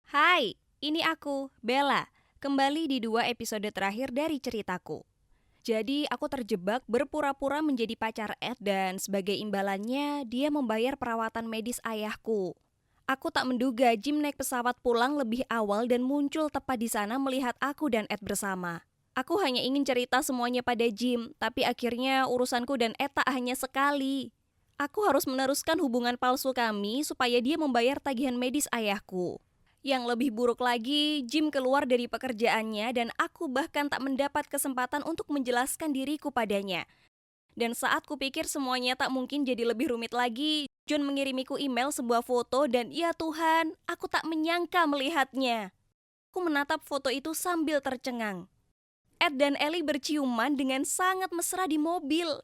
Hai, ini aku, Bella. Kembali di 2 episode terakhir dari ceritaku. Jadi, aku terjebak berpura-pura menjadi pacar Ed dan sebagai imbalannya, dia membayar perawatan medis ayahku. Aku tak menduga Jim naik pesawat pulang lebih awal dan muncul tepat di sana melihat aku dan Ed bersama. Aku hanya ingin cerita semuanya pada Jim, tapi akhirnya urusanku dan Ed tak hanya sekali. Aku harus meneruskan hubungan palsu kami supaya dia membayar tagihan medis ayahku. Yang lebih buruk lagi, Jim keluar dari pekerjaannya dan aku bahkan tak mendapat kesempatan untuk menjelaskan diriku padanya. Dan saat kupikir semuanya tak mungkin jadi lebih rumit lagi, John mengirimiku email sebuah foto dan ya Tuhan, aku tak menyangka melihatnya. Aku menatap foto itu sambil tercengang. Ed dan Ellie berciuman dengan sangat mesra di mobil.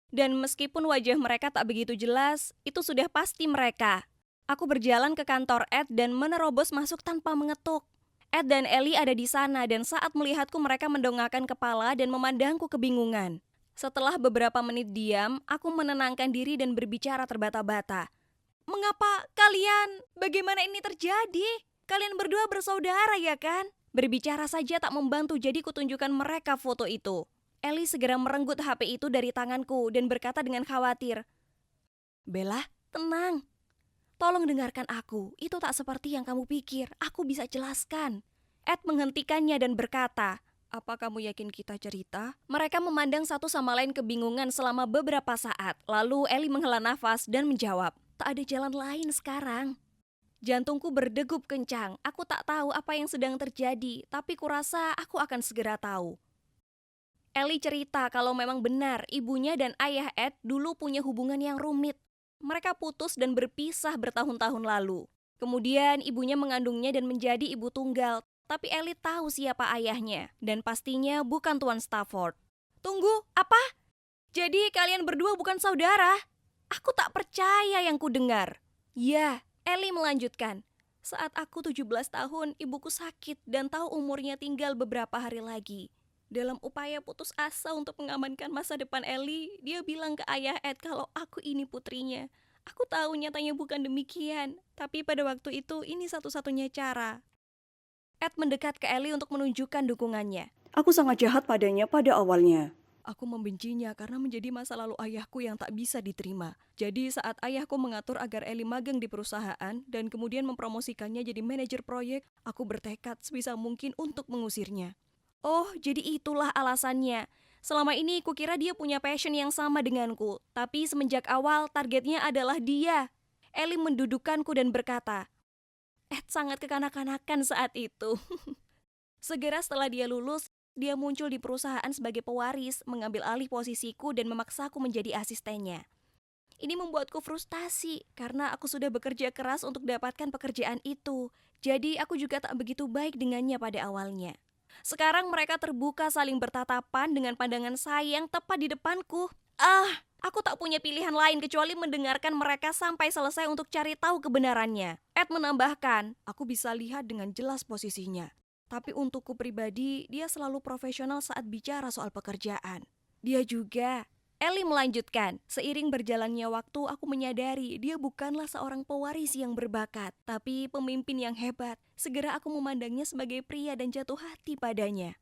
Dan meskipun wajah mereka tak begitu jelas, itu sudah pasti mereka. Aku berjalan ke kantor Ed dan menerobos masuk tanpa mengetuk. Ed dan Ellie ada di sana dan saat melihatku mereka mendongakkan kepala dan memandangku kebingungan. Setelah beberapa menit diam, aku menenangkan diri dan berbicara terbata-bata. Mengapa kalian? Bagaimana ini terjadi? Kalian berdua bersaudara ya kan? Berbicara saja tak membantu jadi kutunjukkan mereka foto itu. Ellie segera merenggut HP itu dari tanganku dan berkata dengan khawatir, Bella, tenang. Tolong dengarkan aku, itu tak seperti yang kamu pikir, aku bisa jelaskan. Ed menghentikannya dan berkata, apa kamu yakin kita cerita? Mereka memandang satu sama lain kebingungan selama beberapa saat. Lalu Ellie menghela nafas dan menjawab, tak ada jalan lain sekarang. Jantungku berdegup kencang, aku tak tahu apa yang sedang terjadi, tapi kurasa aku akan segera tahu. Ellie cerita kalau memang benar ibunya dan ayah Ed dulu punya hubungan yang rumit. Mereka putus dan berpisah bertahun-tahun lalu. Kemudian ibunya mengandungnya dan menjadi ibu tunggal. Tapi Ellie tahu siapa ayahnya dan pastinya bukan Tuan Stafford. Tunggu, apa? Jadi kalian berdua bukan saudara? Aku tak percaya yang ku dengar. Ya, Ellie melanjutkan. Saat aku 17 tahun, ibuku sakit dan tahu umurnya tinggal beberapa hari lagi. Dalam upaya putus asa untuk mengamankan masa depan Ellie, dia bilang ke ayah Ed kalau aku ini putrinya. Aku tahu nyatanya bukan demikian, tapi pada waktu itu ini satu-satunya cara. Ed mendekat ke Ellie untuk menunjukkan dukungannya. Aku sangat jahat padanya pada awalnya. Aku membencinya karena menjadi masa lalu ayahku yang tak bisa diterima. Jadi saat ayahku mengatur agar Ellie magang di perusahaan dan kemudian mempromosikannya jadi manajer proyek, aku bertekad sebisa mungkin untuk mengusirnya. Oh, jadi itulah alasannya. Selama ini kukira dia punya passion yang sama denganku, tapi semenjak awal targetnya adalah dia. Ellie mendudukkanku dan berkata, Ed sangat kekanak-kanakan saat itu. Segera setelah dia lulus, dia muncul di perusahaan sebagai pewaris, mengambil alih posisiku dan memaksaku menjadi asistennya. Ini membuatku frustasi karena aku sudah bekerja keras untuk dapatkan pekerjaan itu. Jadi aku juga tak begitu baik dengannya pada awalnya. Sekarang mereka terbuka saling bertatapan dengan pandangan sayang tepat di depanku. Aku tak punya pilihan lain kecuali mendengarkan mereka sampai selesai untuk cari tahu kebenarannya. Ed menambahkan, aku bisa lihat dengan jelas posisinya. Tapi untukku pribadi, dia selalu profesional saat bicara soal pekerjaan. Dia juga. Ellie melanjutkan, seiring berjalannya waktu aku menyadari dia bukanlah seorang pewaris yang berbakat, tapi pemimpin yang hebat. Segera aku memandangnya sebagai pria dan jatuh hati padanya.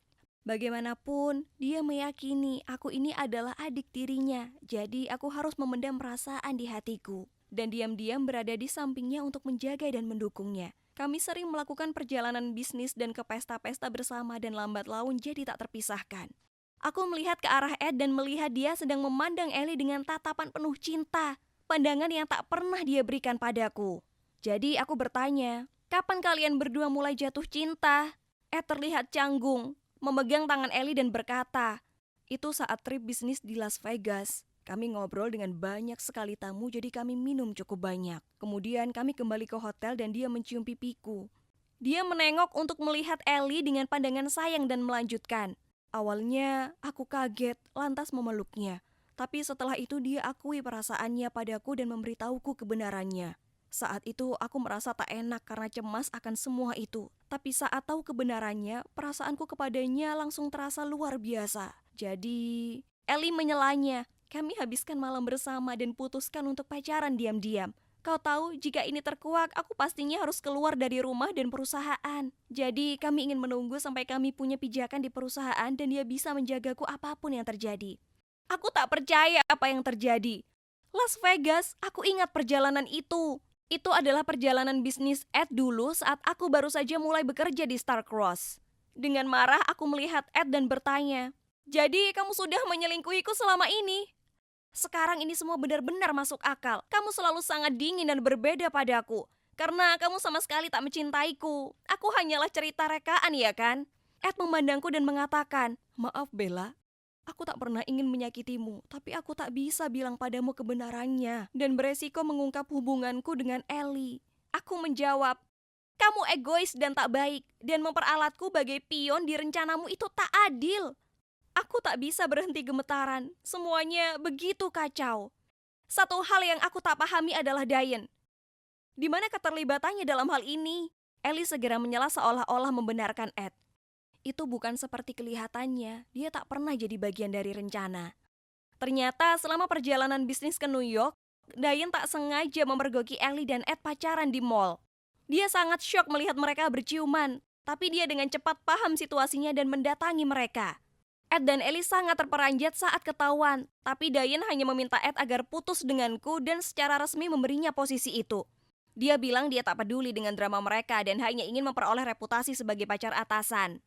Bagaimanapun, dia meyakini aku ini adalah adik tirinya, jadi aku harus memendam perasaan di hatiku. Dan diam-diam berada di sampingnya untuk menjaga dan mendukungnya. Kami sering melakukan perjalanan bisnis dan ke pesta-pesta bersama dan lambat laun jadi tak terpisahkan. Aku melihat ke arah Ed dan melihat dia sedang memandang Ellie dengan tatapan penuh cinta, pandangan yang tak pernah dia berikan padaku. Jadi aku bertanya, kapan kalian berdua mulai jatuh cinta? Ed terlihat canggung, memegang tangan Ellie dan berkata, itu saat trip bisnis di Las Vegas. Kami ngobrol dengan banyak sekali tamu jadi kami minum cukup banyak. Kemudian kami kembali ke hotel dan dia mencium pipiku. Dia menengok untuk melihat Ellie dengan pandangan sayang dan melanjutkan. Awalnya aku kaget lantas memeluknya. Tapi setelah itu dia akui perasaannya padaku dan memberitahuku kebenarannya. Saat itu aku merasa tak enak karena cemas akan semua itu. Tapi saat tahu kebenarannya, perasaanku kepadanya langsung terasa luar biasa. Jadi, Ellie menyelanya. Kami habiskan malam bersama dan putuskan untuk pacaran diam-diam. Kau tahu, jika ini terkuak, aku pastinya harus keluar dari rumah dan perusahaan. Jadi, kami ingin menunggu sampai kami punya pijakan di perusahaan dan dia bisa menjagaku apapun yang terjadi. Aku tak percaya apa yang terjadi. Las Vegas, aku ingat perjalanan itu. Itu adalah perjalanan bisnis Ed dulu saat aku baru saja mulai bekerja di Star-Crossed. Dengan marah, aku melihat Ed dan bertanya, "Jadi, kamu sudah menyelingkuhiku selama ini?" Sekarang ini semua benar-benar masuk akal. Kamu selalu sangat dingin dan berbeda padaku. Karena kamu sama sekali tak mencintaiku. Aku hanyalah cerita rekaan, ya kan? Ed memandangku dan mengatakan, "Maaf Bella, aku tak pernah ingin menyakitimu, tapi aku tak bisa bilang padamu kebenarannya dan beresiko mengungkap hubunganku dengan Ellie." Aku menjawab, "Kamu egois dan tak baik, dan memperalatku bagai pion di rencanamu itu tak adil." Aku tak bisa berhenti gemetaran. Semuanya begitu kacau. Satu hal yang aku tak pahami adalah Diane. Di mana keterlibatannya dalam hal ini? Ellie segera menyela seolah-olah membenarkan Ed. Itu bukan seperti kelihatannya. Dia tak pernah jadi bagian dari rencana. Ternyata selama perjalanan bisnis ke New York, Diane tak sengaja memergoki Ellie dan Ed pacaran di mall. Dia sangat syok melihat mereka berciuman, tapi dia dengan cepat paham situasinya dan mendatangi mereka. Ed dan Ellie sangat terperanjat saat ketahuan, tapi Diane hanya meminta Ed agar putus denganku dan secara resmi memberinya posisi itu. Dia bilang dia tak peduli dengan drama mereka dan hanya ingin memperoleh reputasi sebagai pacar atasan.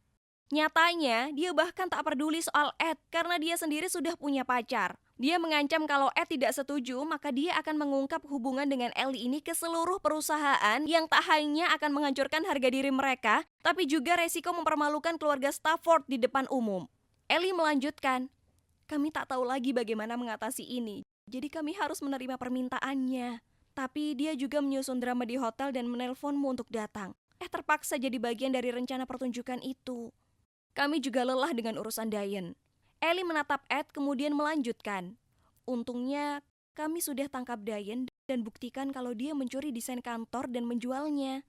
Nyatanya, dia bahkan tak peduli soal Ed karena dia sendiri sudah punya pacar. Dia mengancam kalau Ed tidak setuju, maka dia akan mengungkap hubungan dengan Ellie ini ke seluruh perusahaan yang tak hanya akan menghancurkan harga diri mereka, tapi juga resiko mempermalukan keluarga Stafford di depan umum. Ellie melanjutkan, "Kami tak tahu lagi bagaimana mengatasi ini, jadi kami harus menerima permintaannya. Tapi dia juga menyusun drama di hotel dan menelponmu untuk datang. Terpaksa jadi bagian dari rencana pertunjukan itu. Kami juga lelah dengan urusan Diane." Ellie menatap Ed kemudian melanjutkan, "Untungnya kami sudah tangkap Diane dan buktikan kalau dia mencuri desain kantor dan menjualnya.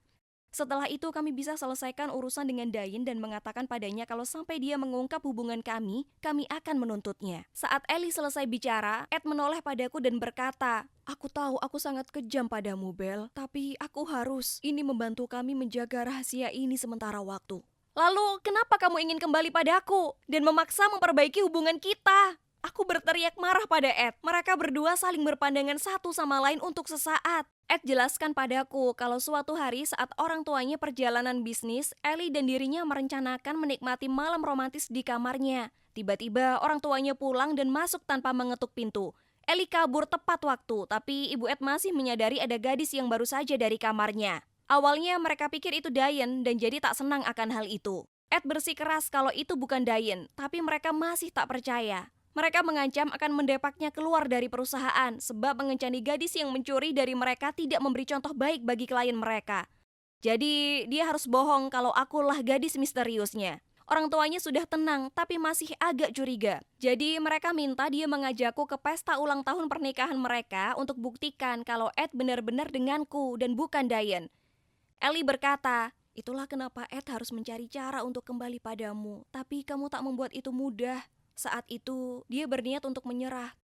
Setelah itu kami bisa selesaikan urusan dengan Diane dan mengatakan padanya kalau sampai dia mengungkap hubungan kami akan menuntutnya." Saat Ellie selesai bicara, Ed menoleh padaku dan berkata, "Aku tahu aku sangat kejam padamu, Bel, tapi aku harus. Ini membantu kami menjaga rahasia ini sementara waktu." "Lalu kenapa kamu ingin kembali padaku dan memaksa memperbaiki hubungan kita?" Aku berteriak marah pada Ed. Mereka berdua saling berpandangan satu sama lain untuk sesaat. Ed jelaskan padaku kalau suatu hari saat orang tuanya perjalanan bisnis, Ellie dan dirinya merencanakan menikmati malam romantis di kamarnya. Tiba-tiba orang tuanya pulang dan masuk tanpa mengetuk pintu. Ellie kabur tepat waktu, tapi ibu Ed masih menyadari ada gadis yang baru saja dari kamarnya. Awalnya mereka pikir itu Diane dan jadi tak senang akan hal itu. Ed bersikeras kalau itu bukan Diane, tapi mereka masih tak percaya. Mereka mengancam akan mendepaknya keluar dari perusahaan sebab mengencani gadis yang mencuri dari mereka tidak memberi contoh baik bagi klien mereka. Jadi dia harus bohong kalau akulah gadis misteriusnya. Orang tuanya sudah tenang tapi masih agak curiga. Jadi mereka minta dia mengajakku ke pesta ulang tahun pernikahan mereka untuk buktikan kalau Ed benar-benar denganku dan bukan Diane. Ellie berkata, "Itulah kenapa Ed harus mencari cara untuk kembali padamu, tapi kamu tak membuat itu mudah." Saat itu, dia berniat untuk menyerah.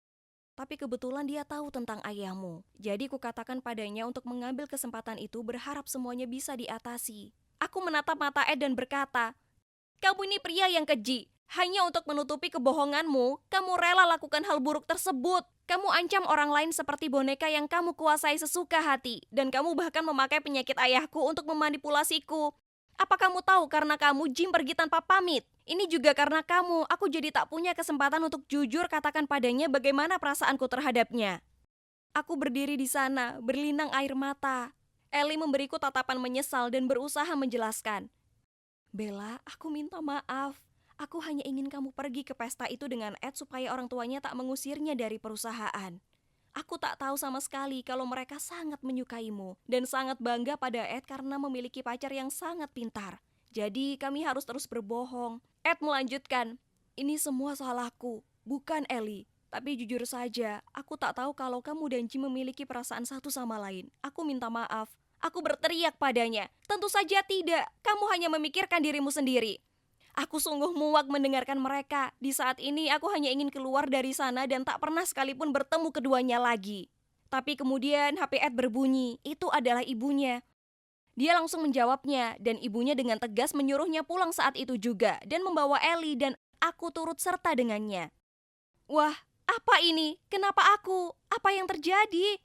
Tapi kebetulan dia tahu tentang ayahmu. Jadi kukatakan padanya untuk mengambil kesempatan itu berharap semuanya bisa diatasi. Aku menatap mata Ed dan berkata, "Kamu ini pria yang keji. Hanya untuk menutupi kebohonganmu, kamu rela lakukan hal buruk tersebut. Kamu ancam orang lain seperti boneka yang kamu kuasai sesuka hati. Dan kamu bahkan memakai penyakit ayahku untuk memanipulasiku. Apa kamu tahu karena kamu Jim pergi tanpa pamit? Ini juga karena kamu, aku jadi tak punya kesempatan untuk jujur katakan padanya bagaimana perasaanku terhadapnya." Aku berdiri di sana, berlinang air mata. Ellie memberiku tatapan menyesal dan berusaha menjelaskan. "Bella, aku minta maaf. Aku hanya ingin kamu pergi ke pesta itu dengan Ed supaya orang tuanya tak mengusirnya dari perusahaan. Aku tak tahu sama sekali kalau mereka sangat menyukaimu dan sangat bangga pada Ed karena memiliki pacar yang sangat pintar. Jadi kami harus terus berbohong." Ed melanjutkan, "Ini semua salahku, bukan Ellie. Tapi jujur saja, aku tak tahu kalau kamu dan Jim memiliki perasaan satu sama lain. Aku minta maaf." Aku berteriak padanya, "Tentu saja tidak, kamu hanya memikirkan dirimu sendiri." Aku sungguh muak mendengarkan mereka. Di saat ini aku hanya ingin keluar dari sana dan tak pernah sekalipun bertemu keduanya lagi. Tapi kemudian HP Ed berbunyi, itu adalah ibunya. Dia langsung menjawabnya dan ibunya dengan tegas menyuruhnya pulang saat itu juga dan membawa Ellie dan aku turut serta dengannya. Wah, apa ini? Kenapa aku? Apa yang terjadi?